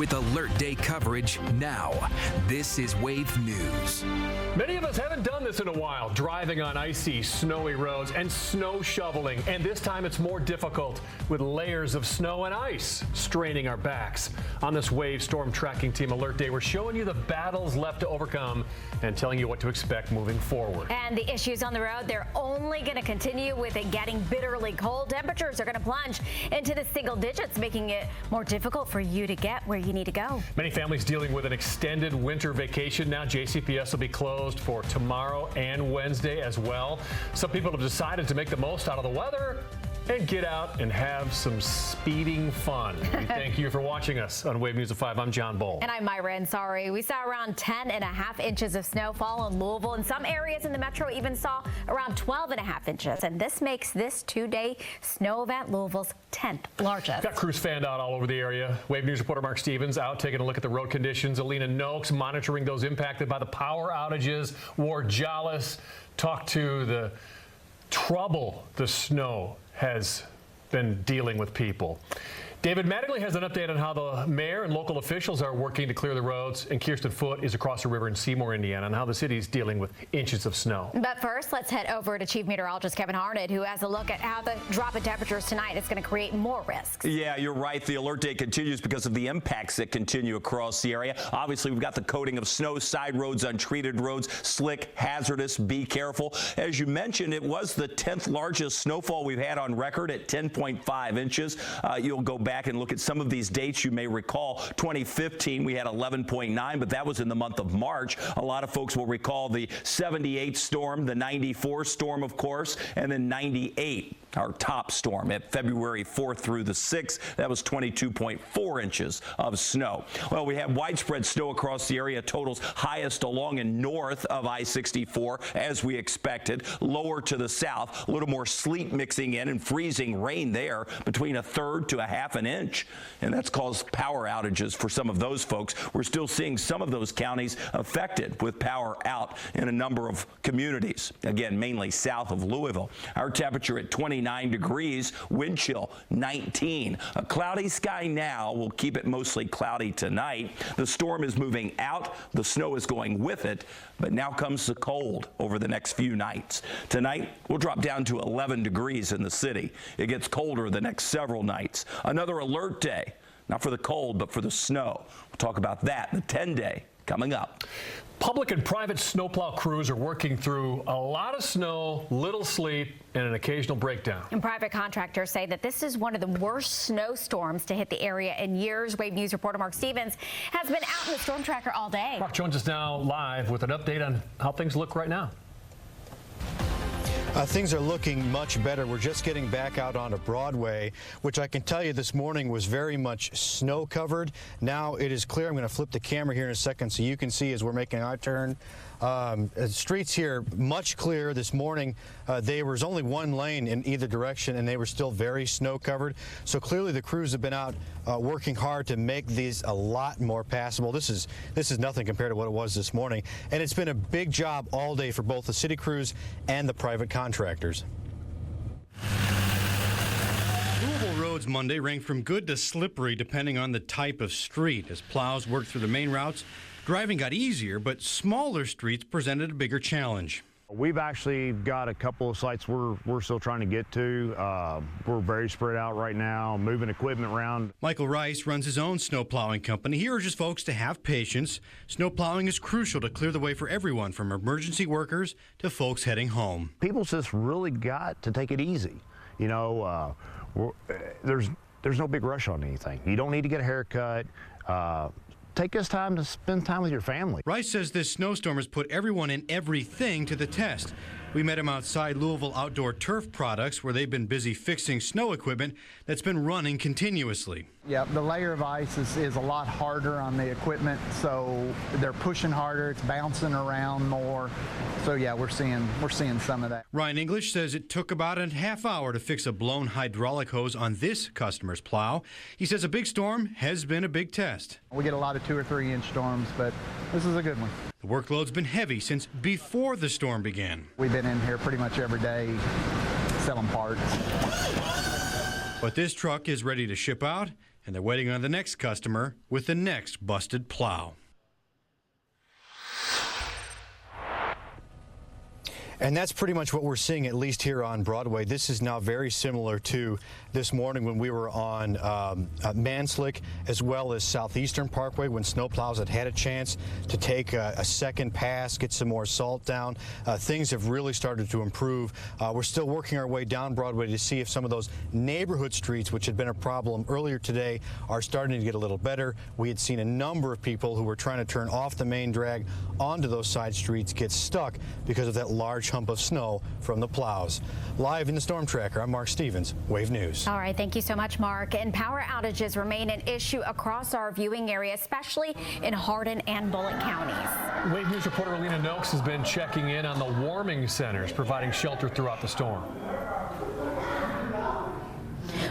with Alert Day coverage now. This is Wave News. Many of us haven't done this in a while, driving on icy, snowy roads and snow shoveling. And this time it's more difficult with layers of snow and ice straining our backs. On this Wave Storm Tracking Team Alert Day, we're showing you the battles left to overcome and telling you what to expect moving forward. And the issues on the road, they're only going to continue with it getting bitterly cold. Temperatures are going to plunge into the single digits, making it more difficult for you to get where you need to go. Many families dealing with an extended winter vacation now. JCPS will be closed for tomorrow and Wednesday as well. Some people have decided to make the most out of the weather and get out and have some speeding fun. We thank you for watching us on Wave News at 5. I'm John Bull. And I'm Myra Ansari. We saw around 10.5 inches of snowfall in Louisville, and some areas in the metro even saw around 12.5 inches. And this makes this two-day snow event Louisville's 10th largest. Got crews fanned out all over the area. Wave News reporter Mark Stevens out taking a look at the road conditions. Alina Noakes monitoring those impacted by the power outages. Ward Jollis talked to the trouble the snow has been dealing with people. David Mattingly has an update on how the mayor and local officials are working to clear the roads, and Kirsten Foote is across the river in Seymour, Indiana, and how the city is dealing with inches of snow. But first, let's head over to Chief Meteorologist Kevin Harnett, who has a look at how the drop in temperatures tonight is going to create more risks. Yeah, you're right. The alert day continues because of the impacts that continue across the area. Obviously, we've got the coating of snow, side roads, untreated roads, slick, hazardous, be careful. As you mentioned, it was the 10th largest snowfall we've had on record at 10.5 inches. You'll go back and look at some of these dates. You may recall 2015 we had 11.9, but that was in the month of March. A lot of folks will recall the 78 storm, the 94 storm, of course, and then 98, our top storm at February 4th through the 6th. That was 22.4 inches of snow. Well, we have widespread snow across the area, totals highest along and north of I-64 as we expected. Lower to the south, a little more sleet mixing in and freezing rain there between 1/3 to 1/2 an inch. And that's caused power outages for some of those folks. We're still seeing some of those counties affected with power out in a number of communities. Again, mainly south of Louisville. Our temperature at 29 degrees, wind chill 19. A cloudy sky now. We'll keep it mostly cloudy tonight. The storm is moving out. The snow is going with it. But now comes the cold over the next few nights. Tonight, we'll drop down to 11 degrees in the city. It gets colder the next several nights. Another alert day, not for the cold, but for the snow. We'll talk about that in the 10-day coming up. Public and private snowplow crews are working through a lot of snow, little sleet, and an occasional breakdown. And private contractors say that this is one of the worst snowstorms to hit the area in years. Wave News reporter Mark Stevens has been out in the storm tracker all day. Mark joins us now live with an update on how things look right now. Things are looking much better. We're just getting back out onto Broadway, which I can tell you this morning was very much snow covered. Now it is clear. I'm going to flip the camera here in a second so you can see as we're making our turn. Streets here much clearer this morning. There was only one lane in either direction, and they were still very snow covered. So clearly the crews have been out working hard to make these a lot more passable. This is nothing compared to what it was this morning, and it's been a big job all day for both the city crews and the private contractors. Louisville roads Monday ranked from good to slippery depending on the type of street. As plows worked through the main routes, driving got easier, but smaller streets presented a bigger challenge. We've actually got a couple of sites we're still trying to get to. We're very spread out right now, moving equipment around. Michael Rice runs his own snow plowing company. He urges folks to have patience. Snow plowing is crucial to clear the way for everyone, from emergency workers to folks heading home. People just really got to take it easy. You know, there's no big rush on anything. You don't need to get a haircut. Take this time to spend time with your family. Rice says this snowstorm has put everyone and everything to the test. We met him outside Louisville Outdoor Turf Products, where they've been busy fixing snow equipment that's been running continuously. Yeah, the layer of ice is a lot harder on the equipment, so they're pushing harder, it's bouncing around more. So yeah, we're seeing some of that. Ryan English says it took about a half hour to fix a blown hydraulic hose on this customer's plow. He says a big storm has been a big test. We get a lot of 2 or 3 inch storms, but this is a good one. The workload's been heavy since before the storm began. We've been in here pretty much every day selling parts. But this truck is ready to ship out and they're waiting on the next customer with the next busted plow. And that's pretty much what we're seeing, at least here on Broadway. This is now very similar to this morning when we were on Manslick, as well as Southeastern Parkway, when snowplows had a chance to take a second pass, get some more salt down. Things have really started to improve. We're still working our way down Broadway to see if some of those neighborhood streets, which had been a problem earlier today, are starting to get a little better. We had seen a number of people who were trying to turn off the main drag onto those side streets get stuck because of that large hump of snow from the plows. Live in the Storm Tracker, I'm Mark Stevens, Wave News. All right, thank you so much, Mark. And power outages remain an issue across our viewing area, especially in Hardin and Bullitt counties. Wave News reporter Alina Noakes has been checking in on the warming centers, providing shelter throughout the storm.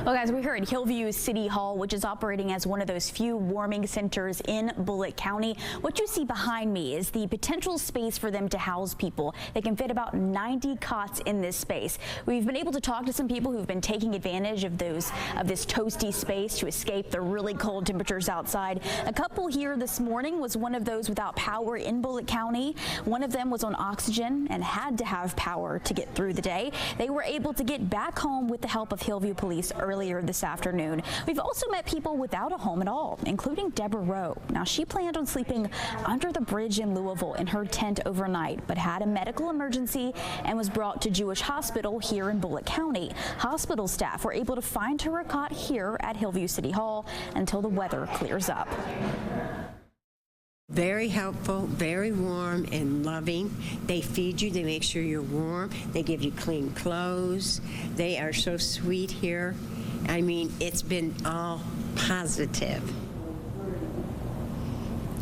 Well, guys, we're here at Hillview City Hall, which is operating as one of those few warming centers in Bullitt County. What you see behind me is the potential space for them to house people. They can fit about 90 cots in this space. We've been able to talk to some people who've been taking advantage of this toasty space to escape the really cold temperatures outside. A couple here this morning was one of those without power in Bullitt County. One of them was on oxygen and had to have power to get through the day. They were able to get back home with the help of Hillview Police earlier this afternoon. We've also met people without a home at all, including Deborah Rowe. Now, she planned on sleeping under the bridge in Louisville in her tent overnight, but had a medical emergency and was brought to Jewish Hospital here in Bullitt County. Hospital staff were able to find her a cot here at Hillview City Hall until the weather clears up. Very helpful, very warm and loving. They feed you, they make sure you're warm, they give you clean clothes. They are so sweet here. I mean, it's been all positive.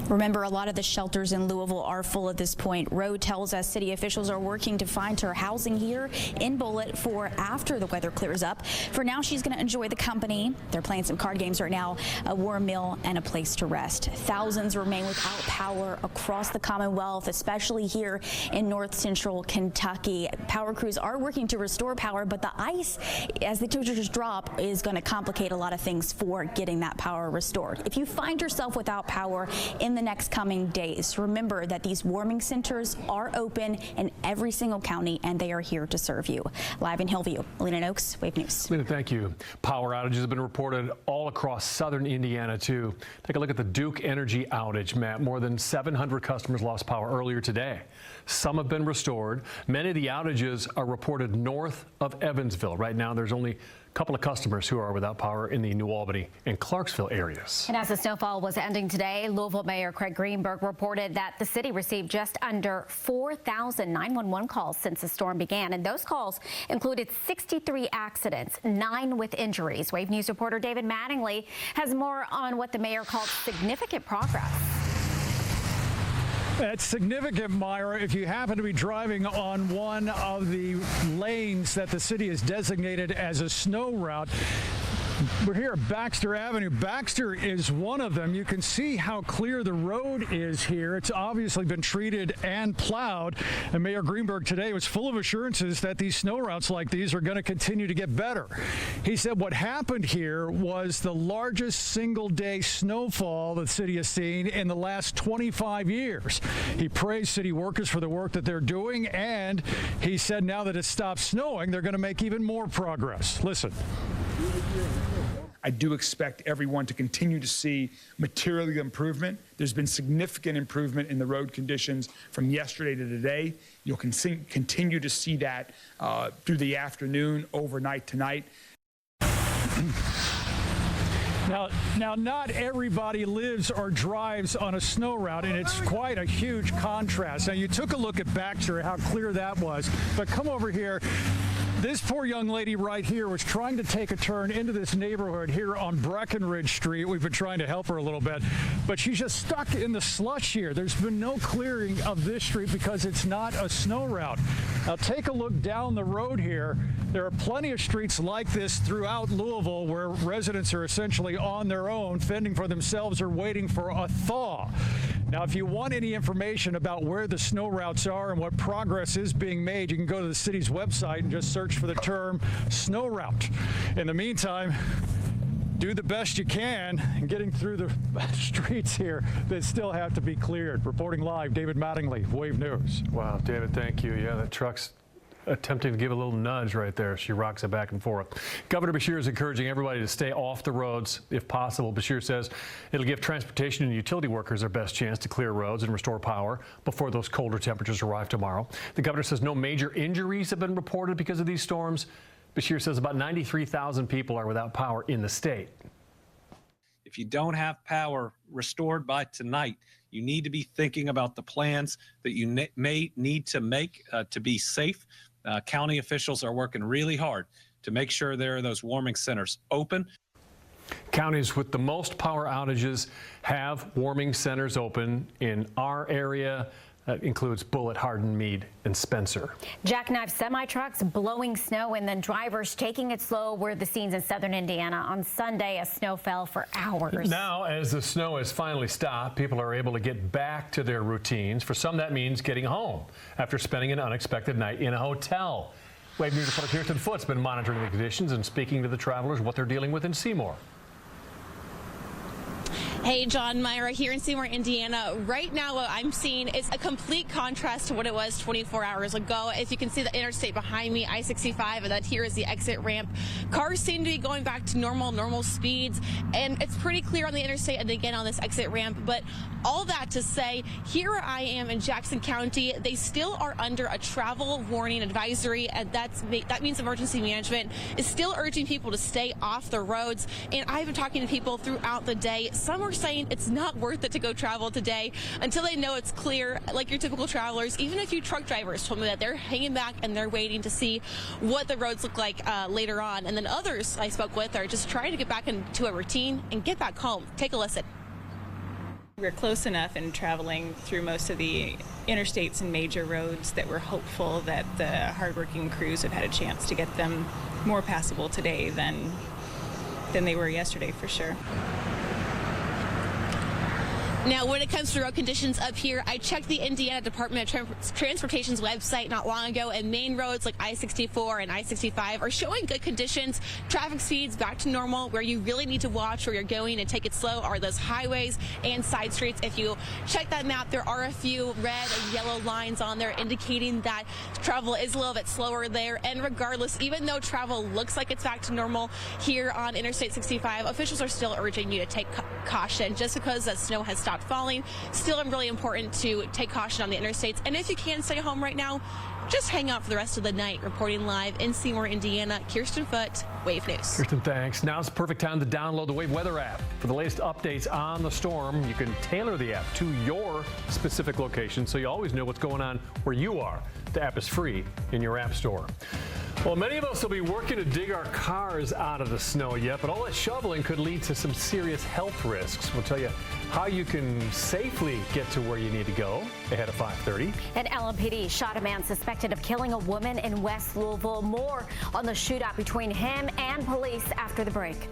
Remember, a lot of the shelters in Louisville are full at this point. Rowe tells us city officials are working to find her housing here in Bullitt for after the weather clears up. For now, she's going to enjoy the company. They're playing some card games right now, a warm meal, and a place to rest. Thousands remain without power across the Commonwealth, especially here in north central Kentucky. Power crews are working to restore power, but the ice, as the temperatures drop, is going to complicate a lot of things for getting that power restored. If you find yourself without power in the next coming days, remember that these warming centers are open in every single county, and they are here to serve you. Live in Hillview, Alina Noakes, Wave News. Alina, thank you. Power outages have been reported all across southern Indiana, too. Take a look at the Duke Energy outage map. More than 700 customers lost power earlier today. Some have been restored. Many of the outages are reported north of Evansville. Right now, there's only a couple of customers who are without power in the New Albany and Clarksville areas. And as the snowfall was ending today, Louisville Mayor Craig Greenberg reported that the city received just under 4,000 911 calls since the storm began. And those calls included 63 accidents, 9 with injuries. Wave News reporter David Mattingly has more on what the mayor called significant progress. It's significant, Myra, if you happen to be driving on one of the lanes that the city has designated as a snow route. We're here at Baxter Avenue. Baxter is one of them. You can see how clear the road is here. It's obviously been treated and plowed. And Mayor Greenberg today was full of assurances that these snow routes like these are going to continue to get better. He said what happened here was the largest single-day snowfall the city has seen in the last 25 years. He praised city workers for the work that they're doing, and he said now that it stopped snowing, they're going to make even more progress. Listen. I do expect everyone to continue to see material improvement. There's been significant improvement in the road conditions from yesterday to today. You'll continue to see that through the afternoon, overnight tonight. Now, not everybody lives or drives on a snow route, and it's quite a huge contrast. Now, you took a look at Baxter, how clear that was, but come over here. This poor young lady right here was trying to take a turn into this neighborhood here on Breckenridge Street. We've been trying to help her a little bit, but she's just stuck in the slush here. There's been no clearing of this street because it's not a snow route. Now take a look down the road here. There are plenty of streets like this throughout Louisville where residents are essentially on their own, fending for themselves or waiting for a thaw. Now, if you want any information about where the snow routes are and what progress is being made, you can go to the city's website and just search for the term snow route. In the meantime, do the best you can in getting through the streets here that still have to be cleared. Reporting live, David Mattingly, Wave News. Wow, David, thank you. Yeah, that truck's attempting to give a little nudge right there. She rocks it back and forth. Governor Beshear is encouraging everybody to stay off the roads if possible. Beshear says it'll give transportation and utility workers their best chance to clear roads and restore power before those colder temperatures arrive tomorrow. The governor says no major injuries have been reported because of these storms. Beshear says about 93,000 people are without power in the state. If you don't have power restored by tonight, you need to be thinking about the plans that you may need to make to be safe. County officials are working really hard to make sure there are those warming centers open. Counties with the most power outages have warming centers open. In our area, that includes Bullitt, Hardin, Meade, and Spencer. Jackknife semi-trucks blowing snow and then drivers taking it slow were the scenes in southern Indiana on Sunday as snow fell for hours. Now, as the snow has finally stopped, people are able to get back to their routines. For some, that means getting home after spending an unexpected night in a hotel. Wave News reporter Kirsten Foot's been monitoring the conditions and speaking to the travelers what they're dealing with in Seymour. Hey, John, Myra here in Seymour, Indiana. Right now, what I'm seeing is a complete contrast to what it was 24 hours ago. As you can see the interstate behind me, I-65, and that here is the exit ramp. Cars seem to be going back to normal speeds, and it's pretty clear on the interstate and again on this exit ramp. But all that to say, here I am in Jackson County. They still are under a travel warning advisory, and that means emergency management is still urging people to stay off the roads. And I've been talking to people throughout the day. Some are saying it's not worth it to go travel today until they know it's clear, like your typical travelers. Even a few truck drivers told me that they're hanging back and they're waiting to see what the roads look like later on. And then others I spoke with are just trying to get back into a routine and get back home. Take a listen. We're close enough in traveling through most of the interstates and major roads that we're hopeful that the hardworking crews have had a chance to get them more passable today than they were yesterday, for sure. Now, when it comes to road conditions up here, I checked the Indiana Department of Transportation's website not long ago, and main roads like I-64 and I-65 are showing good conditions. Traffic speeds back to normal. Where you really need to watch where you're going and take it slow are those highways and side streets. If you check that map, there are a few red and yellow lines on there indicating that travel is a little bit slower there. And regardless, even though travel looks like it's back to normal here on Interstate 65, officials are still urging you to take caution. Just because the snow has stopped falling, still really important to take caution on the interstates. And if you can stay home right now, just hang out for the rest of the night. Reporting live in Seymour, Indiana, Kirsten Foot, Wave News. Kirsten, thanks. Now's the perfect time to download the Wave Weather app. For the latest updates on the storm, you can tailor the app to your specific location so you always know what's going on where you are. The app is free in your app store. Well, many of us will be working to dig our cars out of the snow yet, but all that shoveling could lead to some serious health risks. We'll tell you how you can safely get to where you need to go ahead of 5:30. An LMPD shot a man suspected of killing a woman in West Louisville. More on the shootout between him and police after the break.